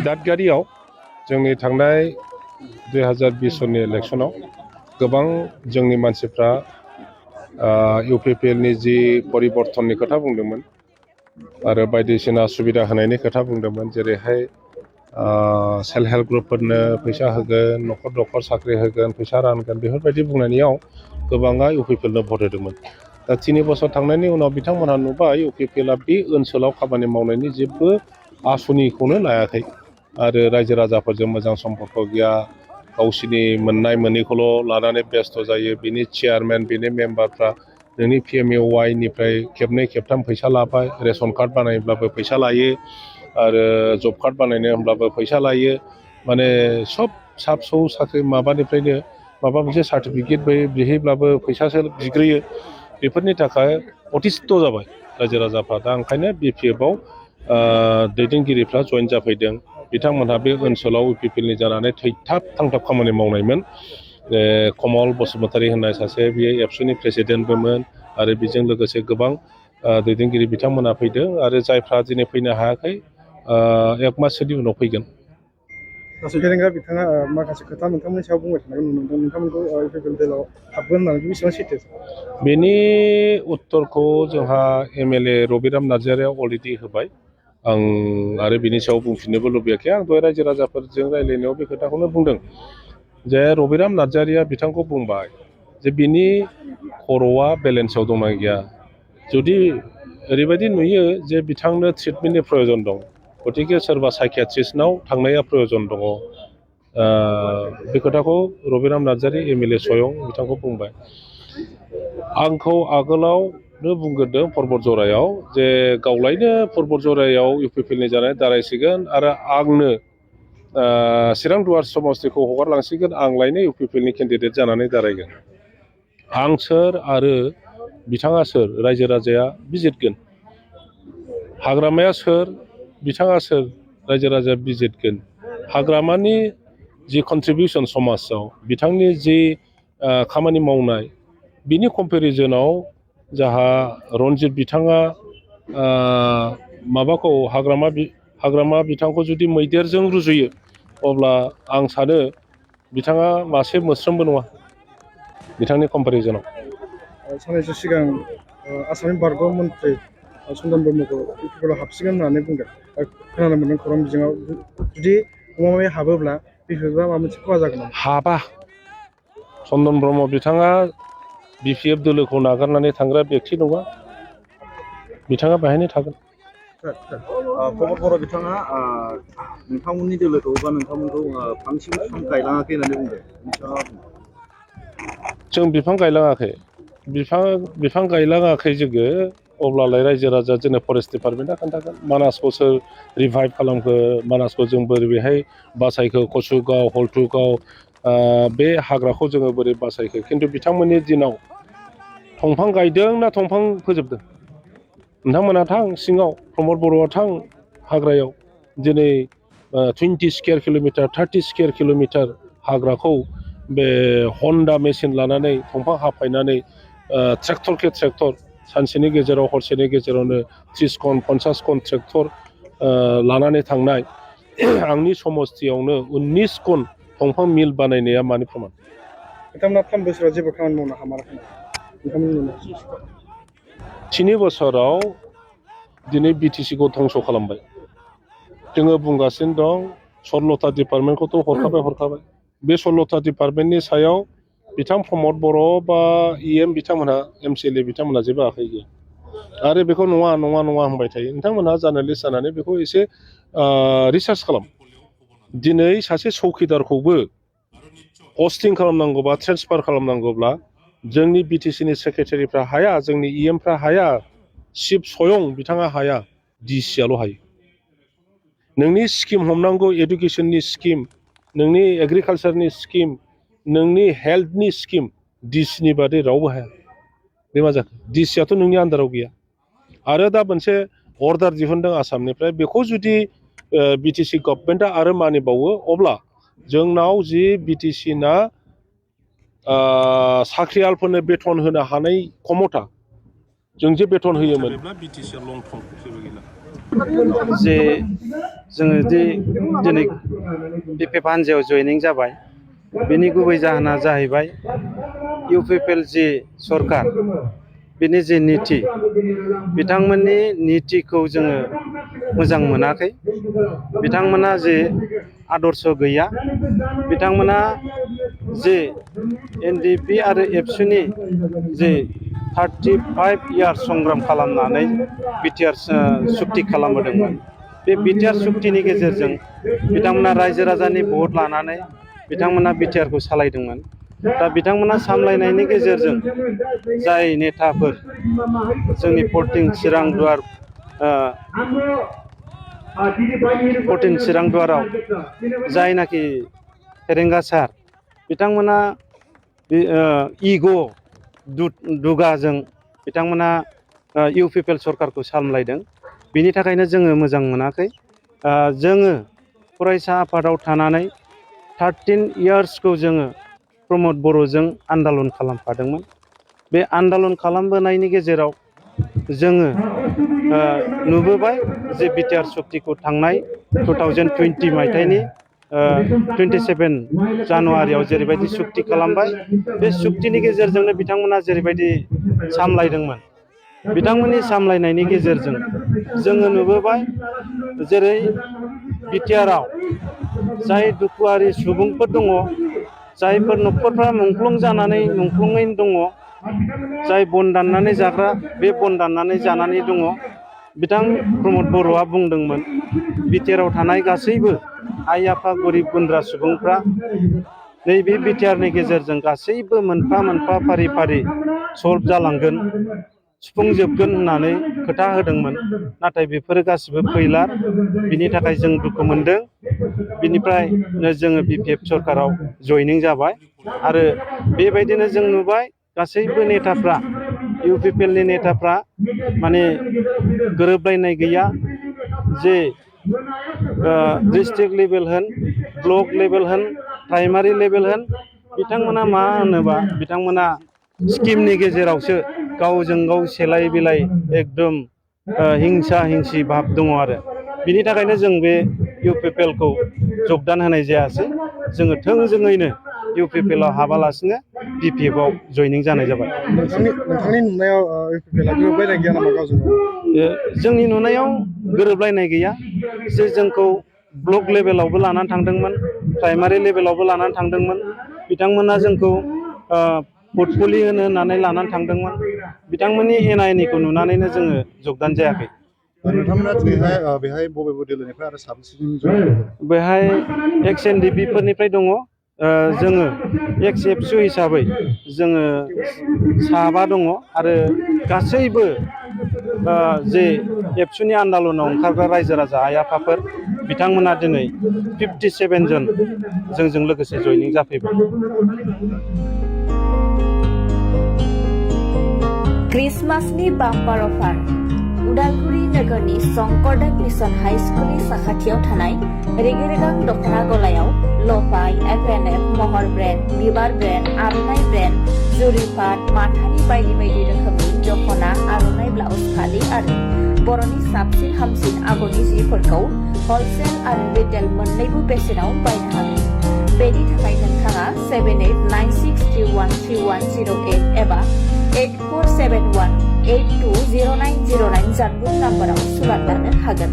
दादगारियाव जोंनि थांनाय 2020 सननि इलेक्शनाव गोबां जोंनि मानसिफ्रा इउपिपिएलनि जि परिबर्तननि खोथा बुंदोंमोन आरो बायदिसिना सुबिदा होनायनि खोथा बुंदोंमोन जेरैहाय सेल्फ हेल्प ग्रुपफोरनो फैसा होगोन न'खर न'खर साख्रि होगोन फैसा रानगोन बेफोरबायदि बुंनायाव गोबाङा इउपिपिएलनो भट होदोंमोन दा 3 बोसोर थांनायनि उनाव बिथांमोनहा नुबाय इउपिपिएलआ बे ओनसोलाव खामानि मावनायनि जेबो आसनिखौनो लायाखै आरो रायजो राजाफोरजों मोजां सम्पर्क गैया गावसिनि मोननाय मोनैखौल' लानानै बेस्थ' जायो बिनि चेयारमेन बिनि मेम्बारफ्रा नोंनि PMAY-निफ्राय खेबनै खेबथाम फैसा लाबाय रेशन कार्ड बानायब्लाबो फैसा लायो आरो जब कार्ड बानायनो होनब्लाबो फैसा लायो माने सब फिसा फिसौ साख्रि माबानिफ्रायनो माबा मोनसे सार्टिफिकेट बिहैब्लाबो फैसासो बिग्रोयो बेफोरनि थाखाय अतिस्थ जाबाय रायजो राजाफ्रा दा ओंखायनो BPF-आव दैदेनगिरिफ्रा जइन जाफैदों बिथांमोनहा बे ओनसोलाव इउपिपिएलनि जानानै थैथाब थांथाब खामानि मावनायमोन कमल बसुमतारी होननाय सासे बियो एबसुनि प्रेसिडेन्टबोमोन आरो बेजों लोगोसे गोबां दैदेनगिरि बिथांमोना फैदों आरो जायफ्रा दिनै फैनो हायाखै 1 माससोनि उनाव फैगोन गेरेंगा बिथाङा माखासे खोथा नोंथांमोननि सायाव बुंबाय थानायखौ नुनो मोनदों नोंथांमोनखौ इउपिपिएल दलाव हाबगोन होननानै बेसेबां सैथो बेनि उत्तरखौ जोंहा MLA रबिराम नार्जारिया अलरेडि होबाय आं आरो बिनि सायाव बुंफिननोबो लुबैयाखै आं दहाय रायजो राजाफोरजों रायज्लायनायाव बे खोथाखौनो बुंदों जे रबिराम नार्जारिया बिथांखौ बुंबाय जे बिनि खर'आ बेलेन्सआव दंना गैया जुदि ओरैबायदि नुयो जे बिथांनो ट्रिटमेन्टनि प्रयोजन दं गतिके सोरबा साइकियाट्रिस्टनाव थांनाया प्रयोजन दङ बे खोथाखौ रबिराम नार्जारि MLA स्वयं बिथांखौ बुंबाय आंखौ आगोलावनो बुंग्रोदों पर्बतजरायाव जे गावलायनो पर्बतजरायाव इउपिपिएलनि जानाय दारायसिगोन आरो आंनो चिरां दुवार समस्तिखौ हगारलांसिगोन आंलायनो इउपिपिएलनि केन्डिडेट जानानै दारायगोन आं सोर आरो बिथाङा सोर रायजो राजाया बिजिरगोन हाग्रामाया सोर बिथाङा सोर रायजो राजाया बिजिरगोन हाग्रामानि जि कन्ट्रिबिउसन समाजाव बिथांनि जि खामानि मावनाय बिनि कम्पेरिजनाव जाहा रन्जित बिथाङा माबाखौ हाग्रामा बिथांखौ जुदि मैदेरजों रुजुयो अब्ला आं सानो बिथाङा मासे मोस्रोमबो नङा बिथांनि कम्पेरिजनाव साननैसो सिगां आसामनि बारग' मन्त्रि चन्दन ब्रह्मखौ इउपिपिएलआव हाबसिगोन होननानै बुंदों खोनानो मोनदों खौरां बिजोङाव जुदि गमामायै हाबोब्ला BPF-आ माबा मोनसे खहा जागोन हाबा चन्दन ब्रह्म बिथाङा BPF दोलोखौ नागारनानै थांग्रा बेक्ति नङा बिथाङा बेहायनो थागोन प्रमद बर' बिथाङा नोंथांमोननि दोलोखौ बा नोंथांमोनखौ फांसेबो बिफां गायलाङाखै होननानै बुंदों जों बिफां गायलाङाखै बिफां गायलाङाखै जोङो अब्लालाय रायजो राजा जोंनो फरेस्ट डिपार्टमेन्टआ खोन्थागोन मानासखौ सोर रिभाइभ खालामखो मानासखौ जों बोरै बेहाय बासायखो कचुगाव हल्टुगाव बे हाग्राखौ जोङो बोरै बासायखो खिन्थु बिथांमोननि दिनाव दंफां गायदों ना दंफां फोजोबदों नोंथांमोना थां सिङाव प्रमद बर'आ थां हाग्रायाव दिनै 20 स्कुवेर किल'मिटार 30 स्कुवेर किल'मिटार हाग्राखौ बे हन्डा मेसिन लानानै दंफां हाफायनानै ट्रेक्टरके ट्रेक्टर सानसेनि गेजेराव हरसेनि गेजेरावनो 30 कन 50 कन ट्रेक्टर लानानै थांनाय आंनि समस्तियावनो 19 कन दंफां मिल बानायनाया मानि प्रमान बिथांमोना 3 बोसोराव जेबो खामानि मावनो हामाराखै नोंथांमोननि 3 बोसोराव दिनै BTC-खौ धंस' खालामबाय जोङो बुंगासिनो दं 16टा डिपार्टमेन्टखौथ' हरखाबाय बे 16टा डिपार्टमेन्टनि सायाव बिथां प्रमद बर' बा EM बिथांमोनहा MCLA बिथांमोनहा जेबो आखाइ गैया आरो बेखौ नङा होनबाय थायो नोंथांमोनहा जार्नालिस्ट जानानै बेखौ एसे रिसार्च खालाम दिनै सासे चौकिदारखौबो पस्टिं खालामनांगौबा ट्रेन्सफार खालामनांगौब्ला जोंनि BTC-नि सेक्रेटारिफ्रा हाया जोंनि EM-फ्रा हाया चिफ स्वयं बिथाङा हाया DC-आल' हायो नोंनि स्किम हमनांगौ एडुकेसननि स्किम नोंनि एग्रिकालसारनि स्किम नोंनि हेल्थनि स्किम DC-नि बादै रावबो हाया बे मा जाखो DC-आथ' नोंनि आन्दाराव गैया आरो दा मोनसे अर्डार दिहुनदों आसामनिफ्राय बेखौ जुदि BTC गभर्नमेन्टआ आरो मानिबावो अब्ला जोंनाव जि BTC-ना साख्रियालफोरनो बेथन होनो हानाय क्षमता जों जे बेथन होयोमोन BTC-आ लं थं जेबो गैला जे जोङो दिनै BPF हान्जायाव जयनिं जाबाय बेनि गुबै जाहोना जाहैबाय UPPL जि सरकार बिनि जि नीति बिथांमोननि नीतिखौ जोङो मोजां मोनाखै बिथांमोना जे आदर्श गैया बिथांमोना जे NDP आरो एबसुनि जे 35 इयार्स संग्राम खालामनानै बिटिआर सुक्ति खालामबोदोंमोन बे बिटिआर सुक्तिनि गेजेरजों बिथांमोना रायजो राजानि भट लानानै बिथांमोना बिटिआरखौ सालायदोंमोन दा बिथांमोना सामलायनायनि गेजेरजों जाय नेताफोर जोंनि 14 चिरां दुवाराव जायनाखि फेरेंगा सार बिथांमोना इग' दुगाजों बिथांमोना UPPL सरकारखौ सामलायदों बिनि थाखायनो जोङो मोजां मोनाखै जोङो फरायसा आफादाव थानानै 13 इयार्सखौ जोङो प्रमद बर'जों आन्दालन खालामफादोंमोन बे आन्दालन खालामबोनायनि गेजेराव जोङो नुबोबाय जे बिटिआर सुक्तिखौ थांनाय 2020 मायथाइनि 27 जानुवारियाव जेरैबायदि सुक्ति खालामबाय बे सुक्तिनि गेजेरजोंनो बिथांमोना जेरैबायदि सामलायदोंमोन बिथांमोननि सामलायनायनि गेजेरजों जोङो नुबोबाय जेरै बिटिआरआव जाय दुखुआरि सुबुंफोर दङ जायफोर न'खरफ्रा मुंख्लं जानानै मुंख्लङैनो दङ जाय बन दाननानै जाग्रा बे बन दाननानै जानानै दङ बिथां प्रमद बर'आ बुंदोंमोन बिटिआरआव थानाय गासैबो आइ आफा गरिब गुन्द्रा सुबुंफ्रा नैबे बिटिआरनि गेजेरजों गासैबो मोनफा मोनफा फारि फारि सल्भ जालांगोन सुफुंजोबगोन होननानै खोथा होदोंमोन नाथाय बेफोरो गासिबो फैलार बिनि थाखाय जों दुखु मोनदों बिनिफ्राय जोङो BPF सरकाराव जयनिं जाबाय आरो बेबायदिनो जों नुबाय गासैबो नेताफ्रा UPPLनि नेताफ्रा माने गोरोबलायनाय गैया जे डिस्ट्रिक्ट लेभेल होन ब्लक लेभेल होन प्राइमारि लेभेल होन बिथांमोना मा होनोबा बिथांमोना स्किमनि गेजेरावसो गावजों गाव सेलाय बिलाय एकदम हिंसा हिंसि भाब दङ आरो बिनि थाखायनो जों बे UPPLखौ जगदान होनाय जायासै जोङो थोंजोङैनो UPPLआव हाबालासिनो BPFआव जयनिं जानाय जाबाय नोंथांनि नुनायाव UPPLआ गोरोबलायनाय गैया नामा गावजों गाव जोंनि नुनायाव गोरोबलायनाय गैया जे जोंखौ ब्लक लेभेलावबो लानानै थांदोंमोन प्राइमारि लेभेलावबो लानानै थांदोंमोन बिथांमोना जोंखौ पर्टफलि होननानै लानानै थांदोंमोन बिथांमोननि एनायनिखौ नुनानैनो जोङो जगदान जायाखै नोंथांमोना दिनैहाय बेहाय बबे दोलोनिफ्राय आरो साबेसेजों बेहाय एक्स NDP फोरनिफ्राय दङ जोङो एक्स एबसु हिसाबै जोङो 7 दङ आरो गासैबो जे एबसुनि आन्दालनाव ओंखारग्रा रायजो राजा आइ आफाफोर बिथांमोना दिनै 57 जन जोंजों लोगोसे जयनिं जाफैबाय क्रिसमासनि बाम्पार अफार उदालगुरि नोगोरनि शंकरदेव मिशन हाई स्कुलनि साखाथियाव थानाय रेगे रेगां दख'ना गलायाव लफाय FNF महर ब्रेन्ड बिबार ब्रेन्ड आर'नाइ ब्रेन्ड जुरिपाट माथानि बायदि बायदि रोखोमनि दख'ना आर'नाइ ब्लाउस फालि आरो बर'नि साबसिन हामसिन आगरनि जिफोरखौ हलसेल आरो रिटेल मोन्नैबो बेसेनाव बायनो हागोन बेनि थाखाय नोंथाङा 7896313108 एबा 8471820909 जानबुं नाम्बाराव सुलाद लानो हागोन।